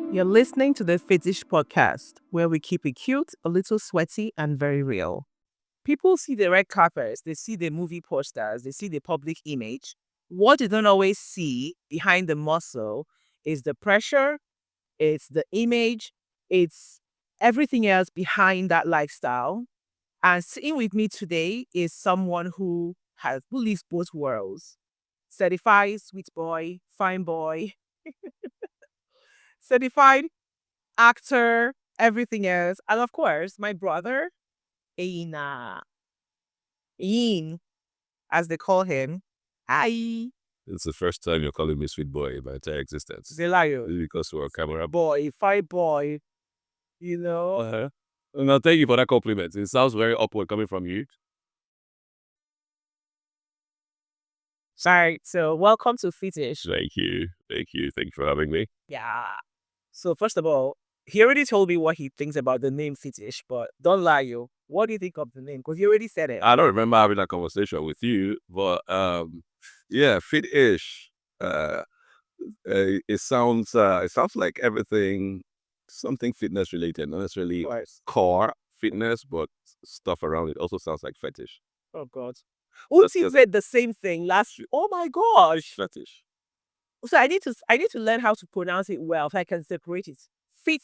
You're listening to the Fitish podcast, where we keep it cute, a little sweaty, and very real. People see the red carpets, they see the movie posters, they see the public image. What they don't always see behind the muscle is the pressure, it's the image, it's everything else behind that lifestyle. And sitting with me today is someone who lives both worlds. Certified sweet boy, fine boy, certified actor, everything else. And of course, my brother, Enyinna, Yin, as they call him. Hi. It's the first time you're calling me sweet boy in my entire existence. Zelayo. Is it because we're a camera? Boy, fine boy. You know? No, thank you for that compliment. It sounds very upward coming from you. Sorry. So welcome to Fitish. Thank you. Thank you. Thank you for having me. Yeah. So first of all, he already told me what he thinks about the name Fitish, but don't lie, you. What do you think of the name? Because you already said it. I don't remember having that conversation with you, but yeah, Fitish. It sounds like everything, something fitness related, not necessarily core fitness, but stuff around it also sounds like fetish. Oh God. Uti said the same thing last week. Oh my gosh. Fetish. So I need to learn how to pronounce it well so I can separate it. Fit.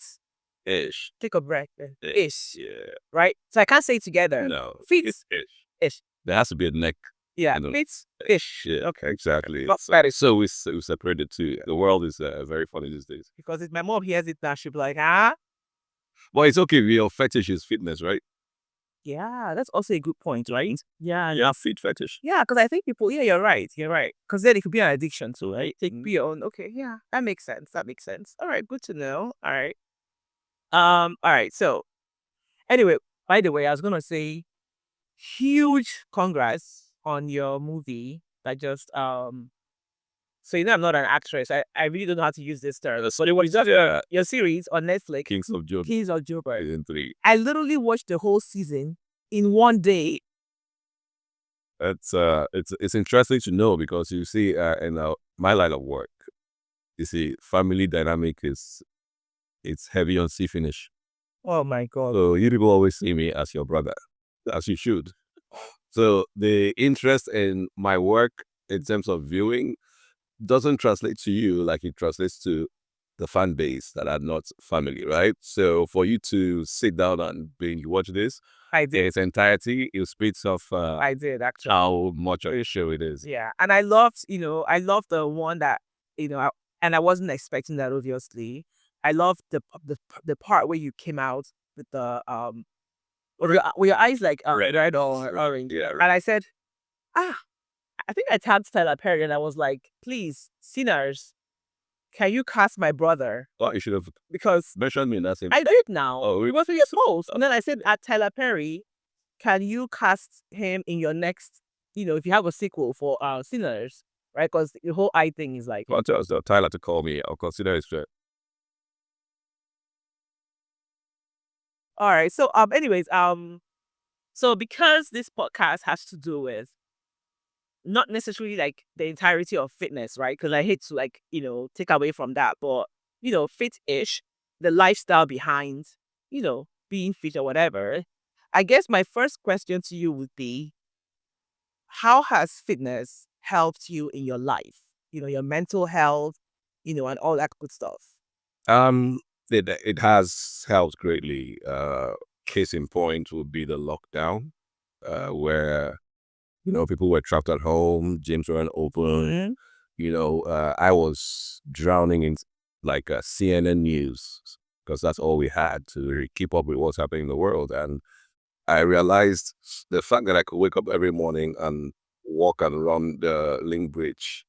Ish. Take a breath. Ish. Yeah. Right? So I can't say it together. No. Fit. It's ish. Ish. There has to be a neck. Yeah. You know, Fit. Ish. Yeah. Okay. Exactly. Not very. So we separated too. The world is very funny these days. Because if my mom hears it now, she'll be like, ah. Well, it's okay. Your fetish is fitness, right? Yeah, that's also a good point, right? Yeah. Yeah, fit fetish. Yeah, because I think people, yeah, you're right. You're right. Because then it could be an addiction too, right? It could be your own. Okay, yeah, that makes sense. That makes sense. All right, good to know. All right. All right. So anyway, by the way, I was gonna say huge congrats on your movie that just so you know I'm not an actress. I really don't know how to use this term. So what is that? Your series on Netflix, Kings of Job. Kings of Joburg. Season 3. I literally watched the whole season in one day. It's interesting to know because you see in my line of work, you see family dynamic it's heavy on Finish. Oh my God. So you people always see me as your brother, as you should. So the interest in my work in terms of viewing doesn't translate to you like it translates to the fan base that are not family, right? So for you to sit down and binge watch this, I did. its entirety, it speaks of I did actually how much of a show it is. Yeah, and I loved the one that and I wasn't expecting that obviously. I loved the part where you came out with the with your eyes like red or orange. Yeah, And I said, I think I tagged Tyler Perry and I was like, please, sinners, can you cast my brother? Oh, you should have Because mentioned me in that same. I did now. Oh, It was for your supposed. And then I said at Tyler Perry, can you cast him in your next, if you have a sequel for Sinners, right? Because the whole eye thing is like. want Tyler to call me. I'll consider it straight. All right. So anyways, so because this podcast has to do with not necessarily like the entirety of fitness, right? Because I hate to take away from that, but fit-ish, the lifestyle behind, being fit or whatever. I guess my first question to you would be, how has fitness helped you in your life? Your mental health, and all that good stuff. It has helped greatly. Case in point would be the lockdown, where people were trapped at home, gyms weren't open. I was drowning in like CNN news because that's all we had to keep up with what's happening in the world. And I realized the fact that I could wake up every morning and walk and run the Link Bridge,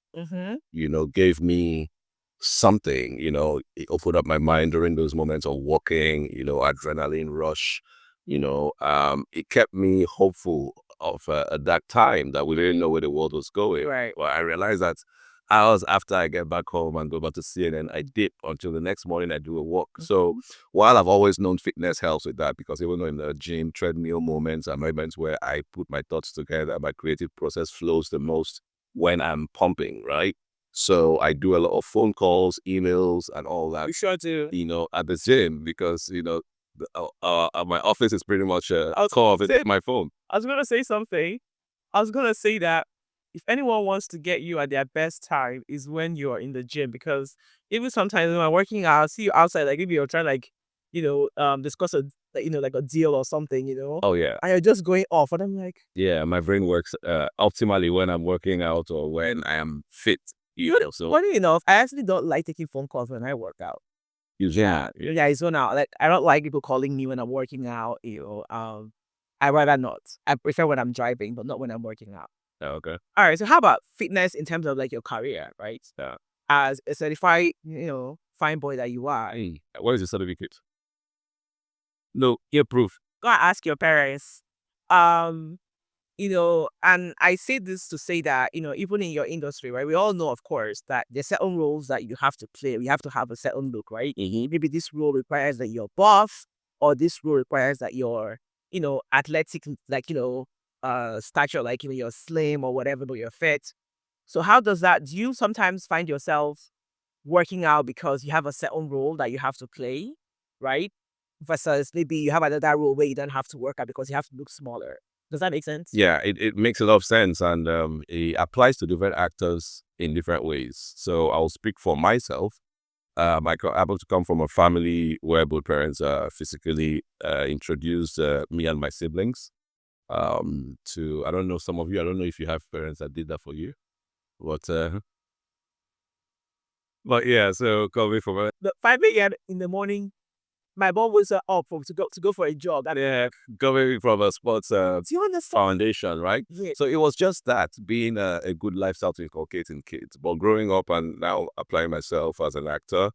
gave me something, it opened up my mind during those moments of walking, adrenaline rush, it kept me hopeful of a dark time that we didn't know where the world was going. Right. Well, I realized that hours after I get back home and go back to CNN, I dip until the next morning I do a walk. So while I've always known fitness helps with that, because even though in the gym, treadmill moments are moments where I put my thoughts together, my creative process flows the most when I'm pumping, right? So I do a lot of phone calls, emails, and all that. You sure do. At the gym because my office is pretty much a call of it, my phone. I was gonna say something. I was gonna say that if anyone wants to get you at their best time is when you're in the gym, because even sometimes when I'm working out, I see you outside, like maybe you're trying like, discuss a like a deal or something, Oh yeah, and you're just going off, and I'm like, yeah. My brain works optimally when I'm working out or when I am fit. So funny enough, I actually don't like taking phone calls when I work out. yeah, Yeah, it's zone out. Like I don't like people calling me when I'm working out. I rather not. I prefer when I'm driving, but not when I'm working out. okay. All right. So how about fitness in terms of like your career, right? Yeah. As a certified, fine boy that you are, Hey, what is the certificate? No, yeah, proof. go and ask your parents. Um, and I say this to say that, even in your industry, right, we all know, of course, that there's certain roles that you have to play. You have to have a certain look, right? Maybe this role requires that you're buff, or this role requires that you're, athletic, like, stature, like, you're slim or whatever, but you're fit. So how does that, do you sometimes find yourself working out because you have a certain role that you have to play, right? Versus maybe you have another role where you don't have to work out because you have to look smaller. Does that make sense? Yeah, it makes a lot of sense, and it applies to different actors in different ways. So I'll speak for myself. I happen to come from a family where both parents physically introduced me and my siblings to, I don't know, some of you, I don't know if you have parents that did that for you, but yeah, so coming from a, The 5 a.m. in the morning, my mom was up to go for a jog. yeah, coming from a sports Do you understand? foundation, right? Yeah. So it was just that being a good lifestyle to inculcate in kids. But growing up and now applying myself as an actor,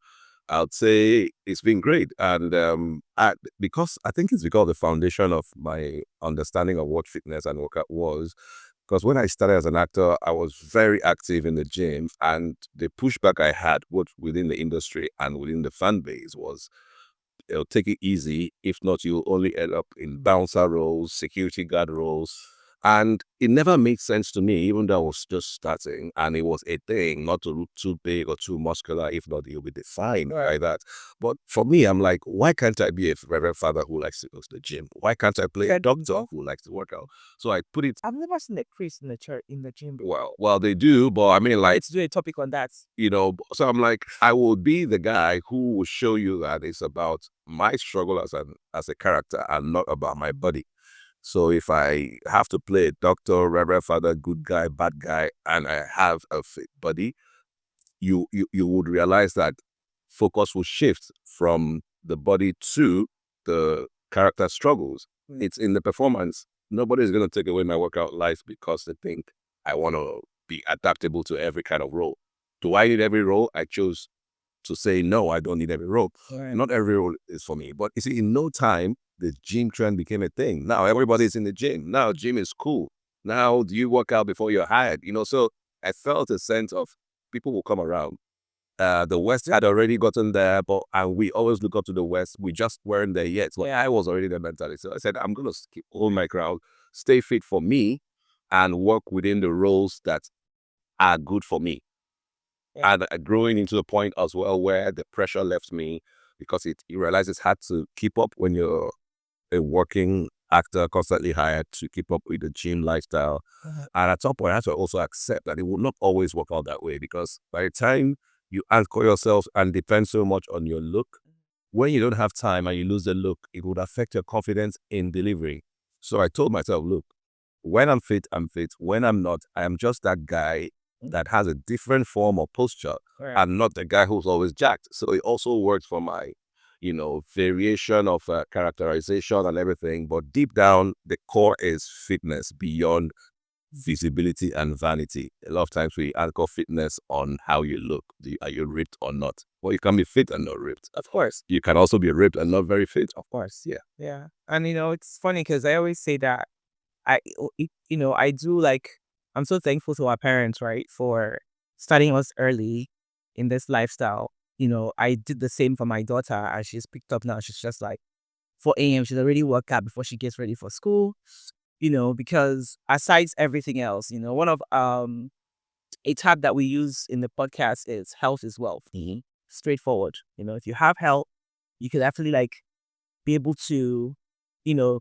I'd say it's been great. And because I think it's because of the foundation of my understanding of what fitness and workout was. Because when I started as an actor, I was very active in the gym, and the pushback I had both within the industry and within the fan base was, it'll take it easy. If not, you'll only end up in bouncer roles, security guard roles. And it never made sense to me, even though I was just starting and it was a thing, not to look too big or too muscular. If not, you'll be defined by that. But for me, I'm like, why can't I be a reverend father who likes to go to the gym? Why can't I play a doctor who likes to work out? So I put it, I've never seen a priest in the church in the gym. well, they do, but I mean, like, Let's do a topic on that. so I'm like, I will be the guy who will show you that it's about my struggle as a character and not about my body. So if I have to play a doctor, reverend father, good guy, bad guy, and I have a fit body, you would realize that focus will shift from the body to the character struggles. It's in the performance. Nobody's going to take away my workout life because they think I want to be adaptable to every kind of role. Do I need every role? I chose to say, no, I don't need every role. Right. Not every role is for me. But you see, in no time, the gym trend became a thing. Now everybody's in the gym. Now gym is cool. Now do you work out before you're hired? So I felt a sense of people will come around. The West had already gotten there, but and we always look up to the West. We just weren't there yet. So I was already there mentally. So I said, I'm gonna keep hold my ground, stay fit for me, and work within the roles that are good for me. Yeah. And growing into the point as well where the pressure left me because you realize it's hard to keep up when you're a working actor constantly hired to keep up with the gym lifestyle. And at some point, I had to also accept that it will not always work out that way because by the time you anchor yourself and depend so much on your look, when you don't have time and you lose the look, it would affect your confidence in delivering. So I told myself, look, when I'm fit, I'm fit. When I'm not, I am just that guy that has a different form of posture. Right. I'm not the guy who's always jacked. So it also works for my, variation of characterization and everything. But deep down, the core is fitness beyond visibility and vanity. A lot of times we anchor fitness on how you look. Are you ripped or not? Well, you can be fit and not ripped. Of course. You can also be ripped and not very fit. Of course. Yeah. Yeah. And it's funny because I always say that I do like, I'm so thankful to our parents, right, for starting us early in this lifestyle. I did the same for my daughter as she's picked up now. She's just like 4 a.m. She's already worked out before she gets ready for school, because aside everything else, one of a tag that we use in the podcast is health is wealth. Straightforward. If you have health, you could actually be able to,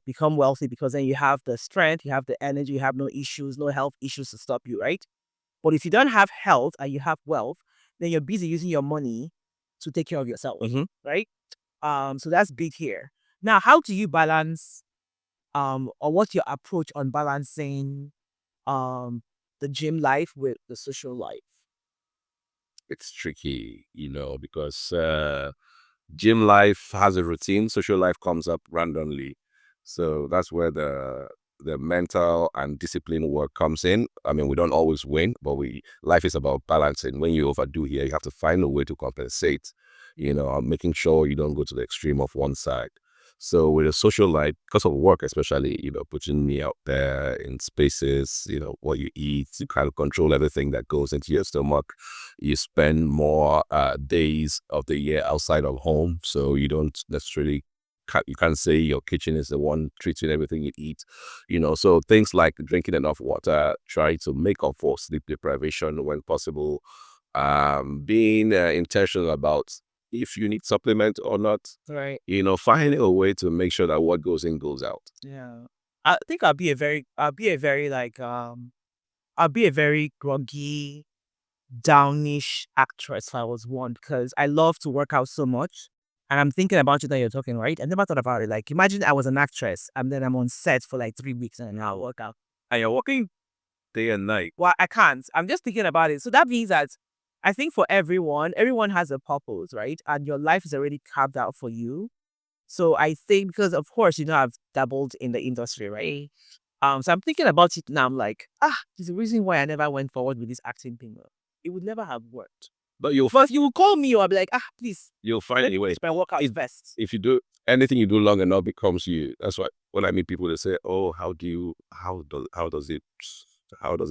become wealthy, because then you have the strength, you have the energy, you have no issues, no health issues to stop you, right? But if you don't have health and you have wealth, then you're busy using your money to take care of yourself, right? So that's big here. Now, how do you balance, or what's your approach on balancing, the gym life with the social life? It's tricky, because gym life has a routine, social life comes up randomly. So that's where the mental and discipline work comes in. I mean, we don't always win, but life is about balancing. When you overdo here, you have to find a way to compensate, making sure you don't go to the extreme of one side. So with a social life, because of work especially, putting me out there in spaces, what you eat, you kind of control everything that goes into your stomach. You spend more days of the year outside of home, so you don't necessarily, you can't say your kitchen is the one treating everything you eat. So things like drinking enough water, trying to make up for sleep deprivation when possible, being intentional about if you need supplement or not, Right. finding a way to make sure that what goes in goes out. Yeah. I think I'll be a very groggy, downish actress if I was one, because I love to work out so much. And I'm thinking about you that you're talking, right? I never thought about it. Like, imagine I was an actress and then I'm on set for like 3 weeks and I work out. And you're working day and night. Well, I can't. I'm just thinking about it. So that means that I think for everyone has a purpose, right? And your life is already carved out for you. So I think, because of course, I've dabbled in the industry, right? So I'm thinking about it now. I'm like, there's a reason why I never went forward with this acting thing. It would never have worked. But you will call me, or I'll be like, please, you'll find let a way. me my workout best. If you do anything you do long enough becomes you. That's why when I meet people, they say, "Oh, how does it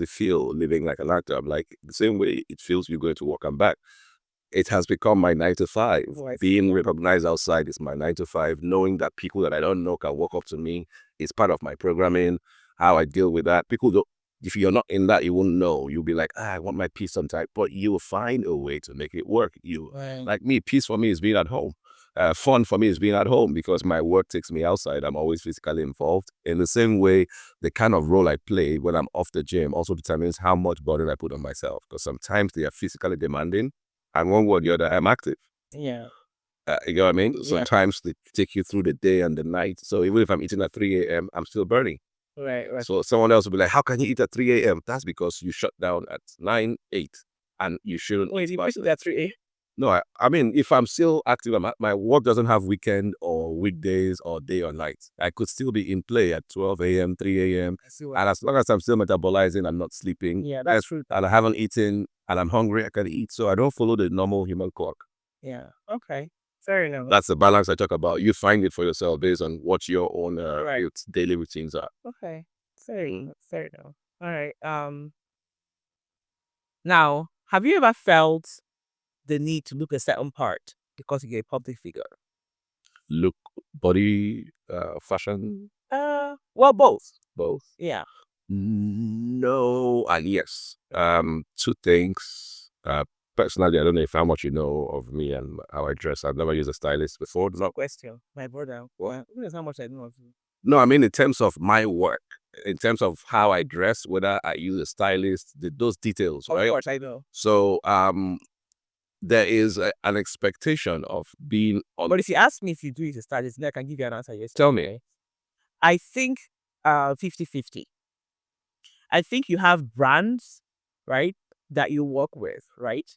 feel living like an actor?" I'm like, the same way it feels you going to work and back. It has become my 9 to 5. Being recognized outside is my 9 to 5. Knowing that people that I don't know can walk up to me is part of my programming. How I deal with that. People don't. If you're not in that, you won't know. You'll be like, I want my peace sometime, but you'll find a way to make it work. Like me, peace for me is being at home. Fun for me is being at home because my work takes me outside. I'm always physically involved. In the same way, the kind of role I play when I'm off the gym also determines how much burden I put on myself, because sometimes they are physically demanding and one way or the other, I'm active. Yeah. You know what I mean? Sometimes they take you through the day and the night. So even if I'm eating at 3 a.m., I'm still burning. Right. So someone else will be like, how can you eat at 3 a.m.? That's because you shut down at 9, 8, and you shouldn't. Wait, you eat at 3 a.m.? No, I mean, if I'm still active, my work doesn't have weekend or weekdays or day or night. I could still be in play at 12 a.m., 3 a.m. And as long as I'm still metabolizing, I'm not sleeping. Yeah, that's true. And I haven't eaten and I'm hungry, I can eat. So I don't follow the normal human clock. Yeah. Okay. Fair enough. That's the balance I talk about. You find it for yourself based on what your own daily routines are. Okay. Fair enough. All right. Now, have you ever felt the need to look a certain part because you're a public figure? Look, body, fashion? Well, both. Both. Yeah. No and yes. Two things. Personally, I don't know how much you know of me and how I dress. I've never used a stylist before. No question. My brother. What? Who knows how much I know of you? No, I mean in terms of my work, in terms of how I dress, whether I use a stylist, those details, right? Of course, I know. So, there is an expectation of being on. But if you ask me if you do use a stylist, then I can give you an answer. Yes. Tell me. I think 50-50. I think you have brands, right, that you work with, right?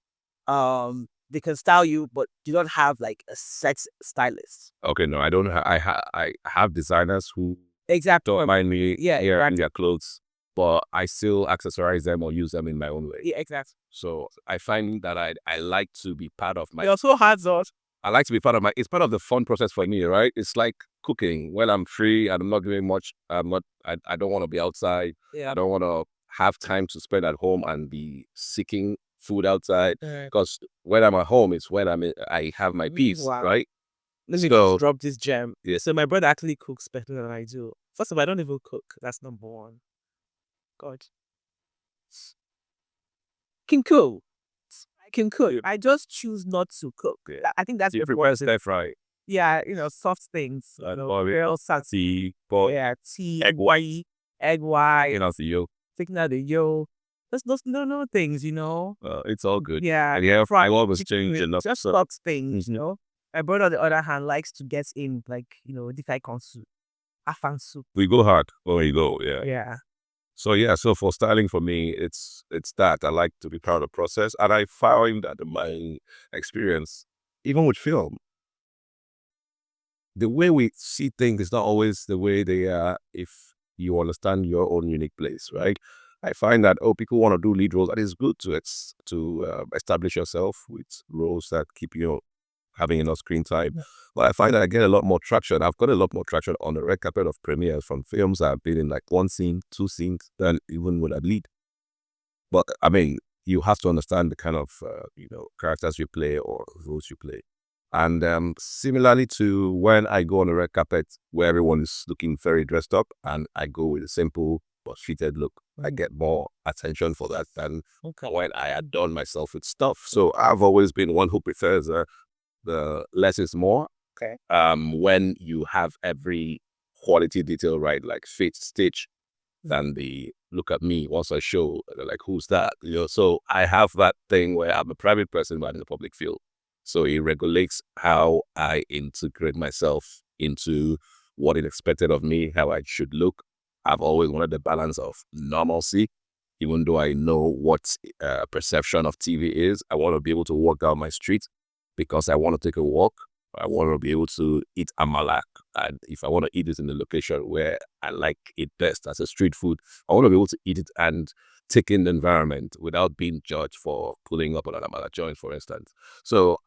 They can style you, but you don't have like a set stylist. Okay, no, I don't. I have designers who Exactly. mind me in their clothes, but I still accessorize them or use them in my own way. Yeah, exactly. So I find that I like to be part of my. You're so hands-on. I like to be part of my. It's part of the fun process for me, right? It's like cooking. When I'm free and I'm not doing much, I'm not. I don't want to be outside. Yeah. I don't want to have time to spend at home and be seeking food outside. Because when I'm at home, it's when I have my peace, right? Let me just drop this gem. Yeah. So my brother actually cooks better than I do. First of all, I don't even cook. That's number one. God. can cook. I can cook. I just choose not to cook. I think that's You the prepare stir fry. yeah, soft things. Real Tea, but yeah, tea, egg white. egg white, Taking out the yolk. taking out the yolk. Those no things, It's all good. Yeah, And yeah, fried I always chicken, change enough. just So soft things, My brother, on the other hand, likes to get in like, the kai soup, afang soup. we go hard when we go. Yeah. Yeah. So yeah, so for styling for me, it's that I like to be part of the process, and I find that in my experience, even with film, the way we see things is not always the way they are if you understand your own unique place, right? I find that people want to do lead roles, and it's good to establish yourself with roles that keep you having enough screen time. But I find that I get a lot more traction. I've got a lot more traction on the red carpet of premieres from films I've been in, like one scene, two scenes, than even with a lead. But I mean, you have to understand the kind of characters you play or roles you play. And similarly to when I go on the red carpet where everyone is looking very dressed up, and I go with a simple but fitted look, I get more attention for that than when I adorn myself with stuff. So I've always been one who prefers the less is more. Okay. When you have every quality detail right, like fit, stitch, than the look at me once I show, they're like, who's that? So I have that thing where I'm a private person but in the public field. So it regulates how I integrate myself into what is expected of me, how I should look. I've always wanted the balance of normalcy, even though I know what perception of TV is. I want to be able to walk down my street because I want to take a walk. I want to be able to eat amala. And if I want to eat it in the location where I like it best as a street food, I want to be able to eat it and take in the environment without being judged for pulling up on an amala joint, for instance. So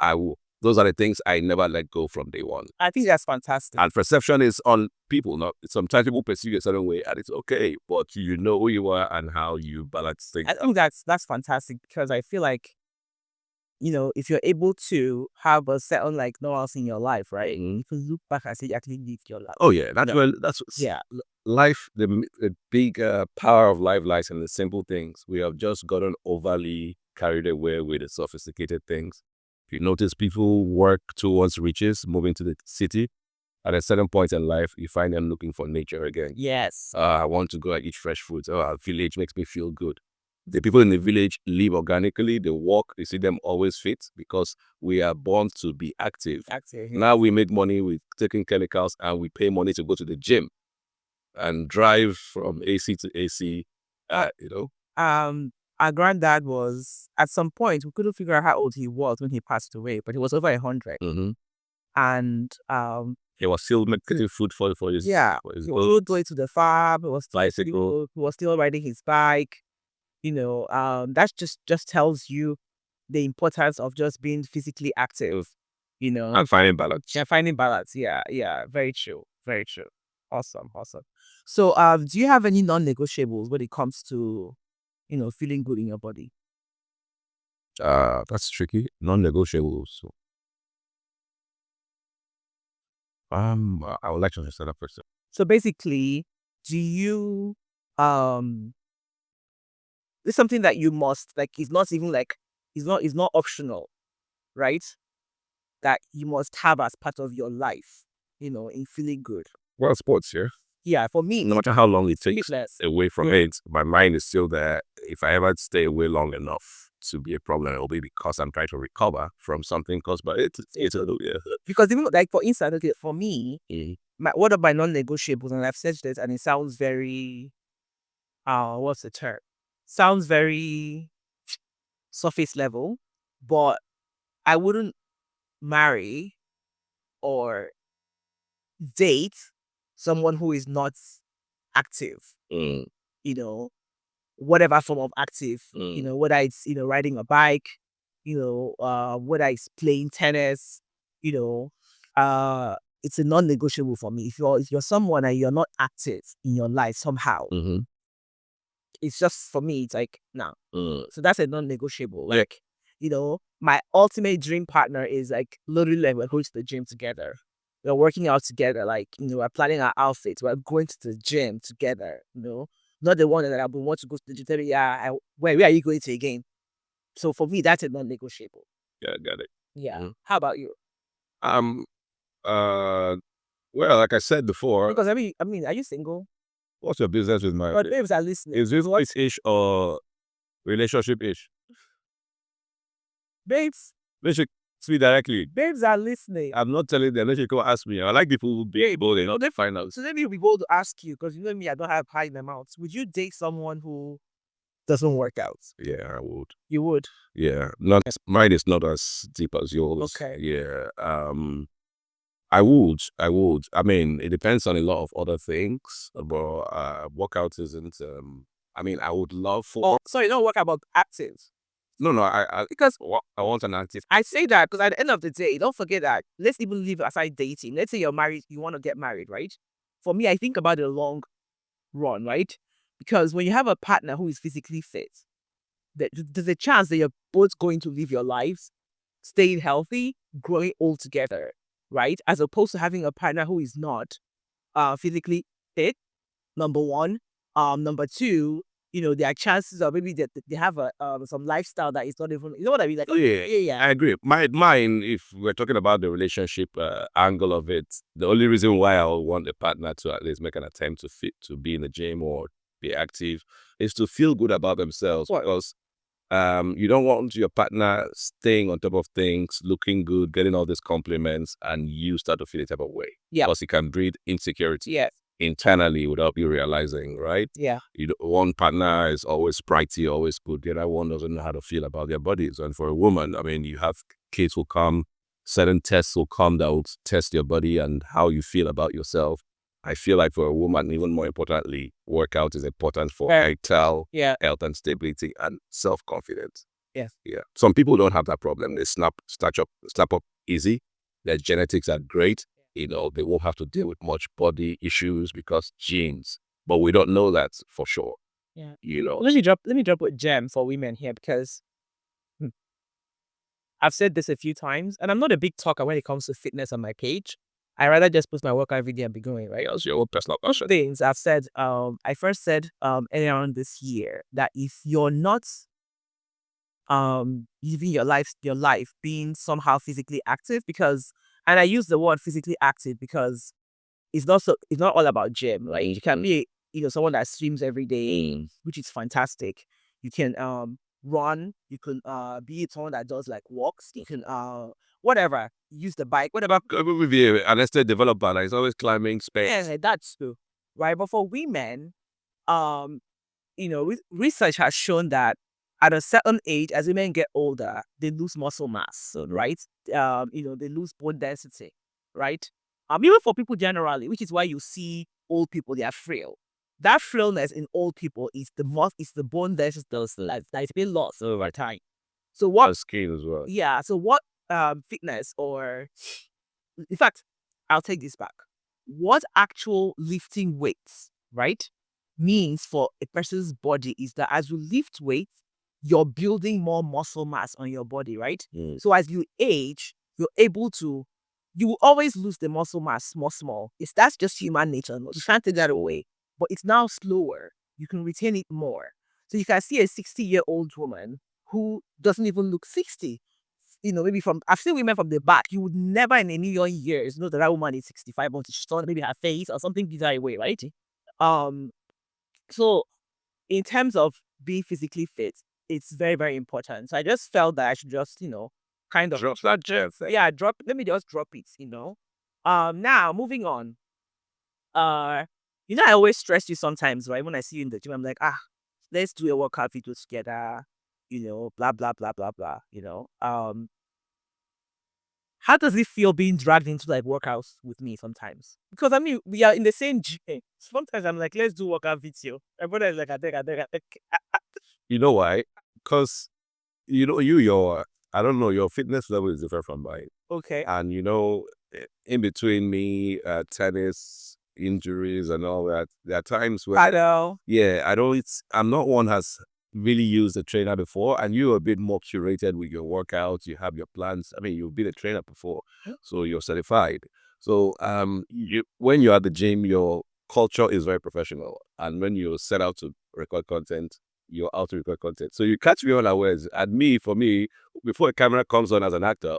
those are the things I never let go from day one. I think that's fantastic. And perception is on people. Not sometimes people perceive you a certain way, and it's okay, but you know who you are and how you balance things. I think that's fantastic because I feel like, if you're able to have a certain like normalcy in your life, right? You can look back and say you actually lived your life. Oh yeah, that's Yeah. life. The big power of life lies in the simple things. We have just gotten overly carried away with the sophisticated things. If you notice, people work towards riches, moving to the city. At a certain point in life, you find them looking for nature again. Yes. I want to go and eat fresh fruits. Oh, our village makes me feel good. The people in the village live organically. They walk. You see them always fit because we are born to be active. Active. Now we make money with taking chemicals, and we pay money to go to the gym and drive from AC to AC. Our granddad was, at some point, we couldn't figure out how old he was when he passed away, but he was over 100. And he was still making food for his he was still going to the farm. He was bicycle. He was still riding his bike. That just tells you the importance of just being physically active. And finding balance. Yeah, finding balance. Yeah, very true, very true. Awesome. So, do you have any non-negotiables when it comes to, feeling good in your body? That's tricky. Non-negotiables. So, I would like to understand that person. So basically, do you it's something that you must like? It's not even like it's not optional, right? That you must have as part of your life, in feeling good. Well, sports, yeah. Yeah, for me, No matter how long it takes fitness. away from it, my mind is still there. If I ever stay away long enough to be a problem, it will be because I'm trying to recover from something caused by it. Yeah. Because even like for instance, okay, for me, one of my non-negotiables, and I've said this, and it sounds very, what's the term? Sounds very surface level, but I wouldn't marry or date someone who is not active. Whatever form of active, whether it's riding a bike, whether it's playing tennis, it's a non-negotiable for me. If you're someone and you're not active in your life somehow, it's just, for me, it's like, nah. So that's a non-negotiable. Like, my ultimate dream partner is like literally like we're going to the gym together. We're working out together. Like, we're planning our outfits. We're going to the gym together. Not the one that I would want to go to the gym. Tell me, where are you going to again? So for me, that's a non-negotiable. Yeah, got it. Yeah. Mhm. How about you? Um. Well, like I said before, Because I mean, are you single? what's your business with my? But babes are listening. Is this ish or relationship ish? Babes, They should speak directly. babes are listening. I'm not telling them. They should come ask me. I like people who be able. They find out. So let me be bold to ask you, because you know me, I don't have high in my mouth. Would you date someone who doesn't work out? Yeah, I would. You would. Yeah, not mine is not as deep as yours. Okay. Yeah. I would. I would. I mean, it depends on a lot of other things, but workout isn't. I mean, I would love for. Oh, so you don't work about active. No, I Because I want an active. I say that because at the end of the day, don't forget that. Let's even leave aside dating. Let's say you're married, you want to get married, right? For me, I think about the long run, right? Because when you have a partner who is physically fit, there's a chance that you're both going to live your lives staying healthy, growing old together, right? As opposed to having a partner who is not physically fit, number one. Number two, you know, there are chances of maybe that they have a some lifestyle that is not even, you know what I mean? Like, Oh, yeah, yeah. I agree. Mine, if we're talking about the relationship angle of it, the only reason why I would want a partner to at least make an attempt to be in the gym or be active is to feel good about themselves. What? Because you don't want your partner staying on top of things, looking good, getting all these compliments, and you start to feel a type of way. Yeah. Because it can breed insecurity Yeah. internally without you realizing, right? Yeah. One partner is always sprightly, always good. The other one doesn't know how to feel about their bodies. And for a woman, I mean, you have kids will come, certain tests will come that will test your body and how you feel about yourself. I feel like for a woman, even more importantly, workout is important for mental health and stability and self-confidence. Yes. Yeah. Some people don't have that problem. They snap up easy. Their genetics are great. You know, they won't have to deal with much body issues because genes. But we don't know that for sure. Yeah. You know. Let me drop a gem for women here, because I've said this a few times, and I'm not a big talker when it comes to fitness on my page. I rather just post my workout video and be going, right? That's your own personal Two passion. things I've said, I first said earlier on this year, that if you're not living your life being somehow physically active, because, and I use the word physically active because it's not all about gym. Like, you can be, you know, someone that swims every day, which is fantastic. You can run, you can be someone that does like walks, you can whatever, use the bike, whatever. With you, an estate developer that is always climbing space. Yeah, that's true. Right. But for women, um, you know, research has shown that at a certain age, as women get older, they lose muscle mass, so, right? You know, they lose bone density, right? Even for people generally, which is why you see old people, they are frail. That frailness in old people is the bone density that's been lost over time. So what? And skin as well. Yeah. So what? Fitness, or in fact, I'll take this back. What actual lifting weights, right, means for a person's body is that as you lift weights, you're building more muscle mass on your body, right? So as you age, you will always lose the muscle mass small. That's just human nature. You can't take that away. But it's now slower. You can retain it more. So you can see a 60-year-old woman who doesn't even look 60. You know, maybe I've seen women from the back. You would never in a million years know that that woman is 65, but she saw maybe her face or something gives her away, right? Um, so in terms of being physically fit, it's very, very important. So I just felt that I should just, you know, kind of Drop that gem. yeah, let me just drop it, you know. Now moving on. You know, I always stress you sometimes, right? When I see you in the gym, I'm like, let's do a workout video together, you know, blah blah blah blah blah, you know. How does it feel being dragged into like workouts with me sometimes? Because I mean, we are in the same gym. Sometimes I'm like, let's do workout video. My brother is like, I think. You know why? Because you know I don't know, your fitness level is different from mine. Okay. And you know, in between me, tennis injuries and all that, there are times where I know. yeah, I'm not one has really used a trainer before, and you're a bit more curated with your workouts. You have your plans. I mean, you've been a trainer before, so you're certified. So when you're at the gym, your culture is very professional, and when you set out to record content, you're out to record content. So you catch me unawares. And for me, before a camera comes on as an actor,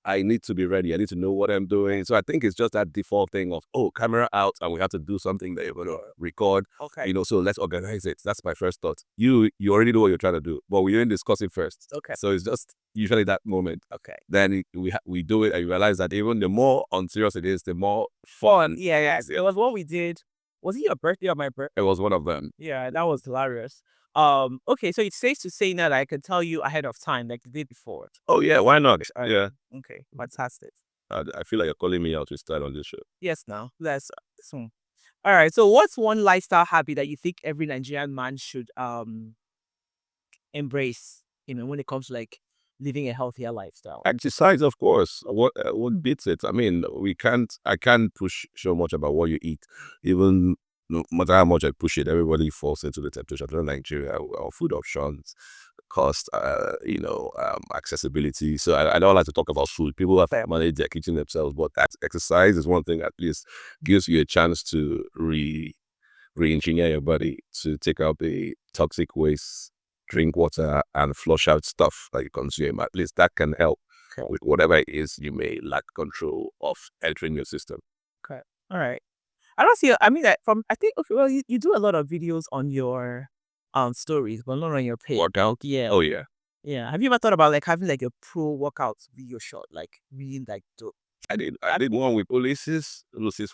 I need to be ready. I need to know what I'm doing. So I think it's just that default thing of, oh, camera out and we have to do something that you're going to record. Okay. So let's organize it. That's my first thought. You already know what you're trying to do, but we didn't discuss it first. Okay. So it's just usually that moment. Okay. Then we do it and you realize that even the more unserious it is, the more fun. Yeah. It was what we did. Was it your birthday or my birthday? It was one of them. Yeah, that was hilarious. Okay, so it's safe to say now that I can tell you ahead of time, like the day before. Oh yeah, why not? Alright. Yeah. Okay, fantastic. I feel like you're calling me out to start on this show. Yes, now let's soon. All right. So, what's one lifestyle habit that you think every Nigerian man should embrace? When it comes to like living a healthier lifestyle. Exercise, of course. What beats it? I mean, I can't push so much about what you eat. Even no matter how much I push it, everybody falls into the temptation. In Nigeria, our food options, cost, accessibility. So I don't like to talk about food. People have to manage their kitchen themselves, but exercise is one thing at least gives you a chance to re-engineer your body to take out the toxic waste, drink water, and flush out stuff that you consume. At least that can help with whatever it is you may lack control of entering your system. Okay. All right. I don't see. I mean, I think. Okay. Well, you do a lot of videos on your stories, but not on your page. Workout? Yeah. Oh yeah. Yeah. Have you ever thought about like having like a pro workout video shot, like really like dope? I did one with Ulysses.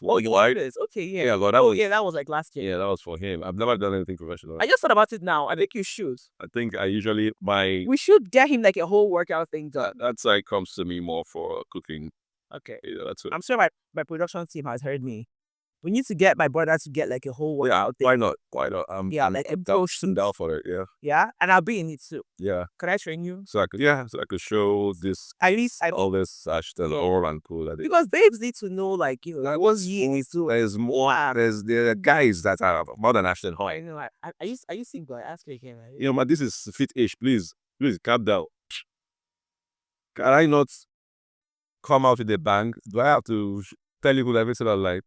Oh, you White. did? Okay. Yeah. Yeah, but that was like last year. Yeah, that was for him. I've never done anything professional. I just thought about it now. I think you should. I think I usually We should get him like a whole workout thing done. that side comes to me more for cooking. Okay. Yeah, that's it. I'm sure my production team has heard me. We need to get my brother to get like a whole workout thing. Why not? Why not? Yeah, like a pro shoot. Down for it. Yeah. Yeah, and I'll be in it too. Yeah. Can I train you? So I could show this At least all this all and cool that because babes need to know like like what's there's more there are guys that are more than Ashton Hall. I know. Are you single? I ask you again. Man, this is Fitish. Please calm down. Can I not come out with a bang? Do I have to tell you everything I like?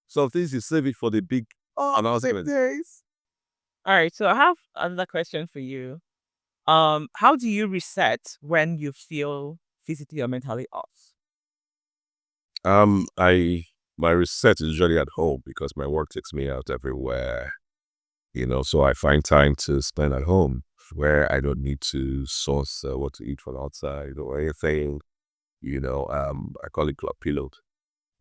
Some things you save it for the big announcement. All right, so I have another question for you. How do you reset when you feel physically or mentally off? My reset is usually at home because my work takes me out everywhere. So I find time to spend at home where I don't need to source what to eat from outside or anything. I call it club pillow.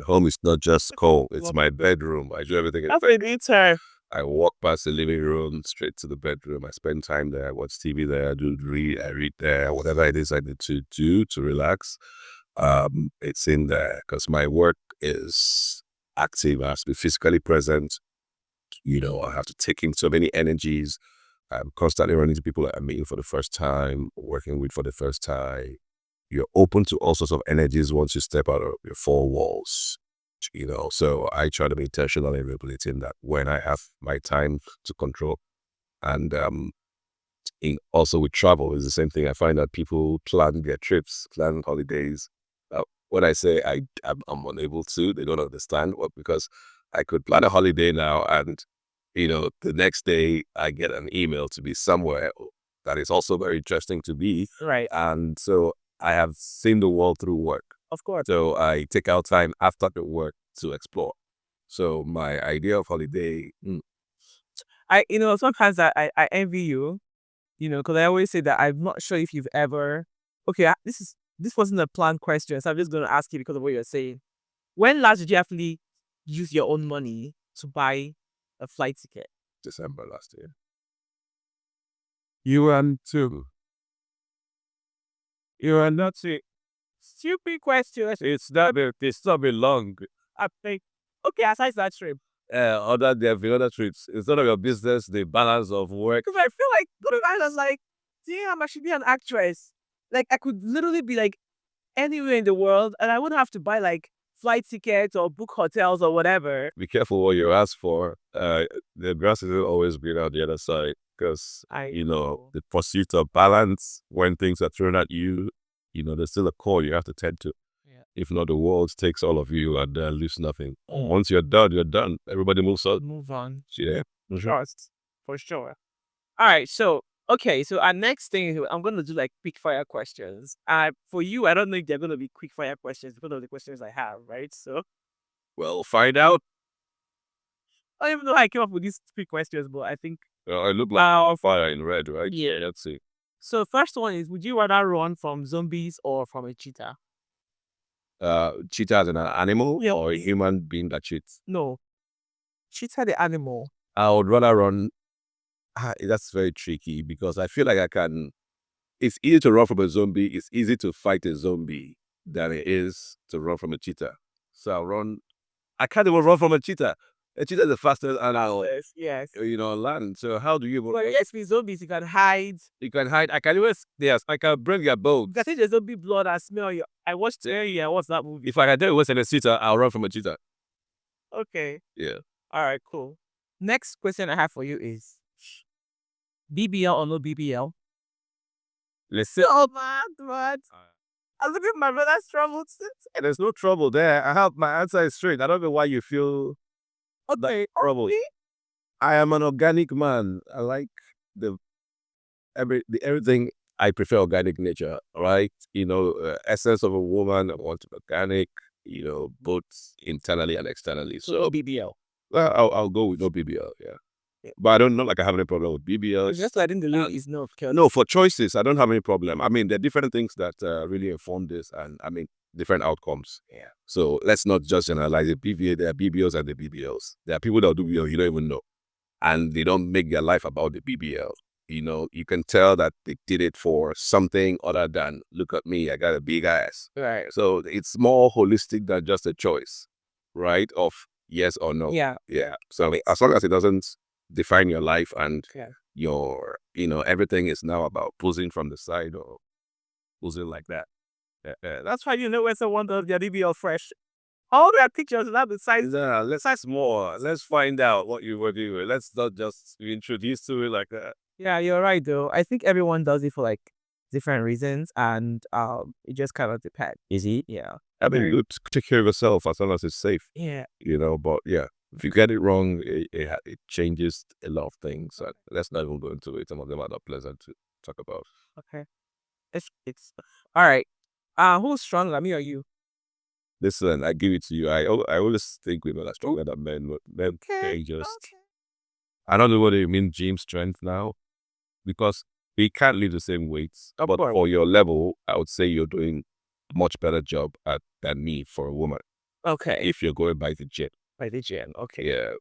Home is not just home; it's my bedroom. I do everything. That's a good time. I walk past the living room straight to the bedroom. I spend time there. I watch TV there. I read there. Whatever it is I need to do to relax, it's in there because my work is active. I have to be physically present. I have to take in so many energies. I'm constantly running to people that I'm meeting for the first time, working with for the first time. You're open to all sorts of energies once you step out of your four walls. So I try to be intentional in regulating that when I have my time to control. And also with travel, is the same thing. I find that people plan their trips, plan holidays. When I say I'm unable to, they don't understand because I could plan a holiday now and, the next day I get an email to be somewhere that is also very interesting to me. Right. And so I have seen the world through work. Of course. So I take out time after the work to explore. So my idea of holiday. Sometimes I envy you, because I always say that I'm not sure if you've ever. Okay, this wasn't a planned question, so I'm just going to ask you because of what you're saying. When last did you actually use your own money to buy a flight ticket? December last year. You and too. You are not a stupid question. It's not been long. I think. Okay, aside that trip. There have been other trips. It's none of your business, the balance of work. Because I feel like going to Ireland's like, damn, I should be an actress. Like, I could literally be like anywhere in the world and I wouldn't have to buy like flight tickets or book hotels or whatever. Be careful what you ask for. The grass isn't always green on the other side because, the pursuit of balance when things are thrown at you, there's still a core you have to tend to. Yeah. If not, the world takes all of you and leaves nothing. Once you're done, you're done. Everybody moves on. Move on. Yeah. Trust. For sure. All right. So okay. So our next thing, I'm gonna do like quick fire questions. For you, I don't know if they're gonna be quick fire questions because of the questions I have, right? So Well, find out. I don't even know how I came up with these quick questions, but I think I look like fire in red, right? yeah. Let's see. So first one is, would you rather run from zombies or from a cheetah? Cheetah as an animal Yeah. or a human being that cheats? No, cheetah the animal. I would rather run. That's very tricky because I feel like I can. It's easier to run from a zombie. It's easy to fight a zombie than it is to run from a cheetah. So I'll run. I can't even run from a cheetah. A cheetah is the fastest animal, Yes. on land. So how do you? But yes, with zombies, you can hide. You can hide. I can always. Yes, I can bring your boat. You can see the zombie blood and smell you. I watched earlier. What's that movie? If I can do it with a cheetah, I'll run from a cheetah. Okay. Yeah. All right. Cool. Next question I have for you is BBL or no BBL? Let's see. Oh man, what? I look at my brother's trouble. There's no trouble there. I have my answer is straight. I don't know why you feel Okay. trouble. I am an organic man. I like the everything. I prefer organic nature, right? Essence of a woman. I want organic. Both internally and externally. So BBL. well, I'll go with no BBL. Yeah. But I don't know like I have any problem with BBL. It's just letting the law is no. No, for choices, I don't have any problem. I mean, there are different things that really inform this, and I mean, different outcomes. Yeah. So let's not just generalize it. There are BBLs and the BBLs. There are people that do BBL you don't even know, and they don't make their life about the BBL. You can tell that they did it for something other than look at me, I got a big ass. Right. So it's more holistic than just a choice, right? Of yes or no. Yeah. Yeah. So as long as it doesn't define your life and Yeah. your, everything is now about posing from the side or posing like that. That's why you know when someone does their BBL fresh. All their pictures have the size. Let's more. Let's find out what you were doing. Let's not just be introduced to it like that. Yeah, you're right though. I think everyone does it for like different reasons, and it just kind of depends. Is it? Yeah. I mean, you take care of yourself as long as it's safe. Yeah. But yeah, if you get it wrong, it changes a lot of things. And let's not even go into it. Some of them are not pleasant to talk about. Okay. It's all right. Who's stronger, me or you? Listen, I give it to you. I always think women are stronger than men, but men they just. I don't know what you mean gym strength now, because we can't lift the same weights. But for your level, I would say you're doing a much better job than me for a woman. Okay. If you're going by the gym. By the gym. Okay. Yeah.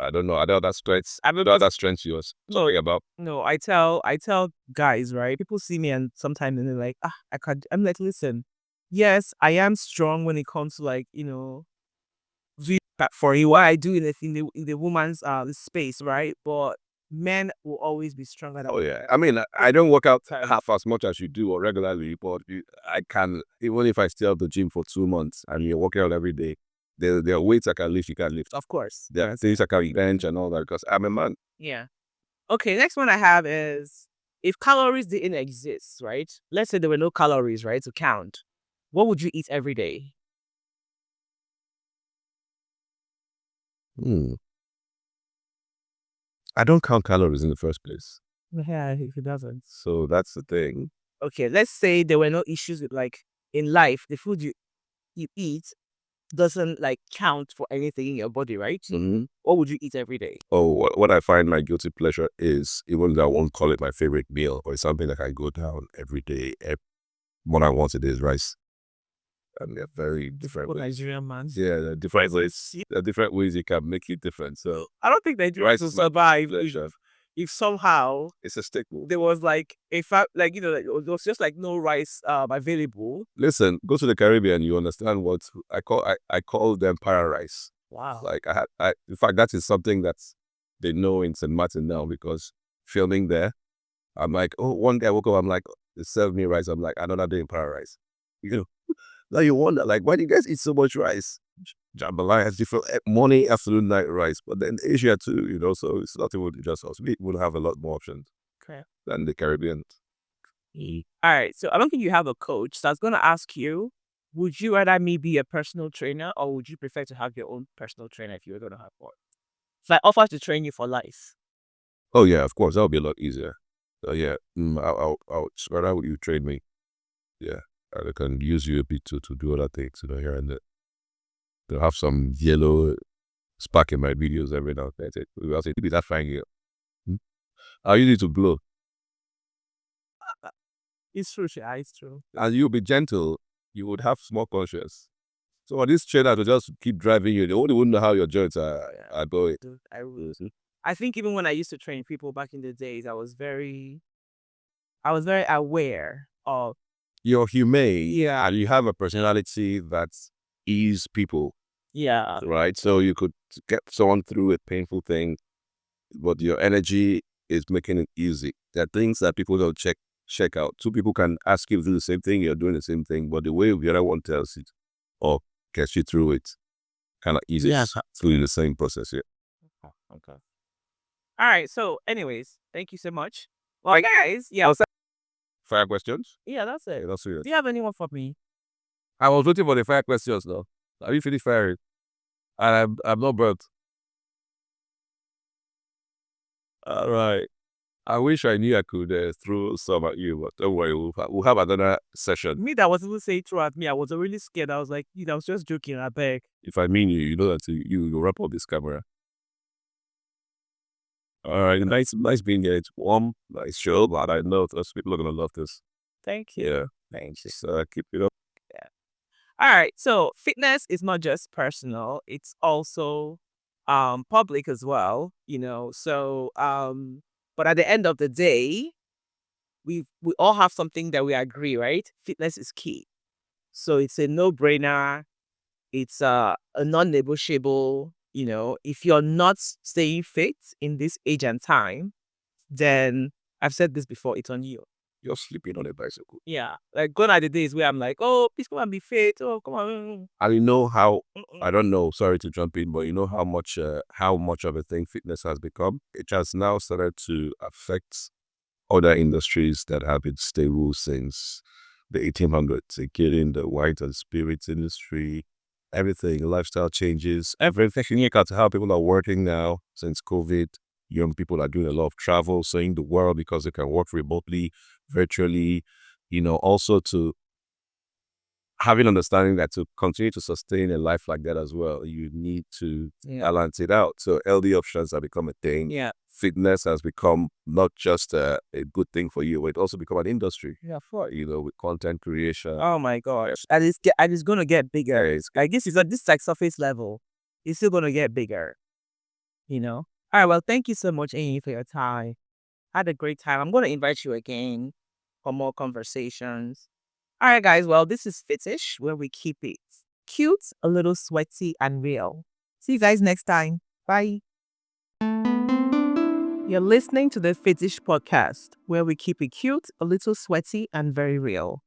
I don't know. I know that strengths. I don't know that strengths yours. Sorry about. No, I tell guys, right? People see me and sometimes they're like, I can't. I'm like, listen, yes, I am strong when it comes to like, for you, what I do in the woman's space, right? But men will always be stronger than. Oh yeah. I mean, I don't work out half as much as you do or regularly, but I can, even if I stay at the gym for 2 months and you're working out every day, there are weights I can lift, you can lift. Of course. There are things I can bench and all that because I'm a man. Yeah. Okay, next one I have is, if calories didn't exist, right? Let's say there were no calories, right, to count. What would you eat every day? I don't count calories in the first place. Yeah, he doesn't. So that's the thing. Okay, let's say there were no issues with like in life, the food you eat doesn't like count for anything in your body, right? Mm-hmm. What would you eat every day? Oh, what I find my guilty pleasure is, even though I won't call it my favorite meal, or it's something that I go down every day, more than once a day, is rice. And they're very different ways. Nigerian man. Yeah, there are different ways. There are different ways you can make it different. So I don't think Nigerians will survive if somehow it's a staple. There was like there was just like no rice available. Listen, go to the Caribbean, you understand what I call them para rice. Wow. Like in fact, that is something that they know in St. Martin now, because filming there, I'm like, oh, one day I woke up, I'm like, they served me rice. I'm like, another day in para rice. Now you wonder, like, why do you guys eat so much rice? Jambalaya has different morning, afternoon, night rice. But then Asia too, so it's not even just us. We would have a lot more options than the Caribbean. All right. So I don't think you have a coach. So I was going to ask you, would you rather me be a personal trainer, or would you prefer to have your own personal trainer if you were going to have one? So I offer to train you for life. Oh yeah, of course, that would be a lot easier. So yeah, I'll rather you trade me. Yeah, I can use you a bit to do other things, here and there. They'll have some yellow spark in my videos every now and then. I'll say, "Is that fine here?" Hmm? I'll use it to blow. It's true, Sha, it's true. And you'll be gentle. You would have small conscience. So on this trainer to just keep driving you, they only wouldn't know how your joints are going. Dude, I would. I think even when I used to train people back in the days, I was very aware of. You're humane, Yeah. and you have a personality that ease people, Yeah. right? So you could get someone through a painful thing, but your energy is making it easy. There are things that people don't check out. Two people can ask you to do the same thing, you're doing the same thing, but the way the other one tells it or gets you through it kind of eases Yeah. through the same process. Yeah. Okay. All right. So, anyways, thank you so much. Well, guys, yeah, Fire questions? yeah, that's it. Yeah, that's it. Do you have anyone for me? I was waiting for the fire questions though. Have you finished firing? And I'm not burnt. All right. I wish I knew I could throw some at you, but don't worry, we'll have another session. Me that was even saying through at me, I was really scared. I was like, I was just joking. I beg. If I mean you, you know that you wrap up this camera. All right, nice being here. It's warm, nice show, but I know those people are gonna love this. Thank you. Yeah, Thank you. so keep it up. Yeah. All right. So fitness is not just personal; it's also public as well. So but at the end of the day, we all have something that we agree, right? Fitness is key. So it's a no-brainer. It's a non-negotiable. If you're not staying fit in this age and time, then I've said this before, it's on you. You're sleeping on a bicycle. Yeah. Like gone are the days where I'm like, oh, please come and be fit. Oh, come on. And you know how, Mm-mm. I don't know, sorry to jump in, but you know how much of a thing fitness has become? It has now started to affect other industries that have been stable since the 1800s, including the wine and spirits industry, everything, lifestyle changes, everything. You got to how people are working now since COVID. Young people are doing a lot of travel, seeing the world because they can work remotely, virtually, also to having understanding that to continue to sustain a life like that as well, you need to balance it out. So LD options have become a thing. Yeah. Fitness has become not just a good thing for you, but it also become an industry. Yeah, for With content creation. Oh my gosh. And it's gonna get bigger. Like this is like surface level. It's still gonna get bigger. All right, well, thank you so much, Amy, for your time. Had a great time. I'm gonna invite you again for more conversations. All right, guys. Well, this is Fitish, where we keep it cute, a little sweaty, and real. See you guys next time. Bye. You're listening to the Fitish podcast, where we keep it cute, a little sweaty, and very real.